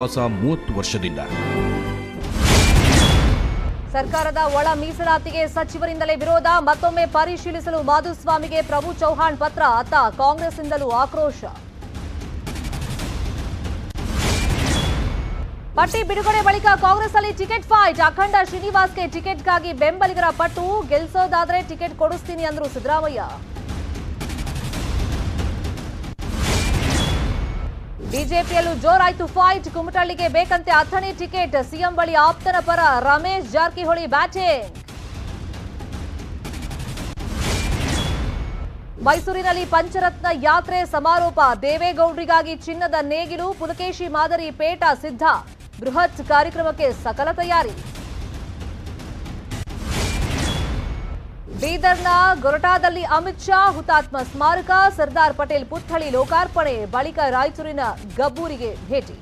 30 ವರ್ಷದಿಂದ ಸರ್ಕಾರದ ಒಳ ಮೀಸಲಾತಿಗೆ ಸಚಿವರಿಂದಲೇ ವಿರೋಧ ಮತ್ತೊಮ್ಮೆ ಪರಿಶೀಲಿಸಲು ಮಾಧುಸ್ವಾಮಿಗೆ ಪ್ರಭು ಚೌಹಾಣ್ ಪತ್ರ ಅತ್ತ ಕಾಂಗ್ರೆಸ್ನಿಂದಲೂ ಆಕ್ರೋಶ ಪಟ್ಟಿ ಬಿಡುಗಡೆ ಬಳಿಕ ಕಾಂಗ್ರೆಸ್ನಲ್ಲಿ ಟಿಕೆಟ್ ಫೈಟ್ ಅಖಂಡ ಶ್ರೀನಿವಾಸ್ಗೆ ಟಿಕೆಟ್ಗಾಗಿ ಬೆಂಬಲಿಗರ ಪಟ್ಟು ಗೆಲ್ಲಿಸೋದಾದ್ರೆ ಟಿಕೆಟ್ ಕೊಡಿಸ್ತೀನಿ ಅಂದ್ರು ಸಿದ್ದರಾಮಯ್ಯ ಬಿಜೆಪಿಯಲ್ಲೂ ಜೋರಾಯ್ತು ಫೈಟ್ ಕುಮಟಳ್ಳಿಗೆ ಬೇಕಂತೆ ಅಥಣಿ ಟಿಕೆಟ್ ಸಿಎಂ ಬಳಿ ಆಪ್ತನ ಪರ ರಮೇಶ್ ಜಾರಕಿಹೊಳಿ ಬ್ಯಾಟಿಂಗ್ ಮೈಸೂರಿನಲ್ಲಿ ಪಂಚರತ್ನ ಯಾತ್ರೆ ಸಮಾರೋಪ ದೇವೇಗೌಡರಿಗಾಗಿ ಚಿನ್ನದ ನೇಗಿಲು ಪುಲಕೇಶಿ ಮಾದರಿ ಪೇಟ ಸಿದ್ಧ ಬೃಹತ್ ಕಾರ್ಯಕ್ರಮಕ್ಕೆ ಸಕಲ ತಯಾರಿ ಬೀದರ್ನ ಗೊರಟಾದಲ್ಲಿ ಅಮಿತ್ ಶಾ ಹುತಾತ್ಮ ಸ್ಮಾರಕ ಸರ್ದಾರ್ ಪಟೇಲ್ ಪುತ್ಥಳಿ ಲೋಕಾರ್ಪಣೆ ಬಳಿಕ ರಾಯಚೂರಿನ ಗಬ್ಬೂರಿಗೆ ಭೇಟಿ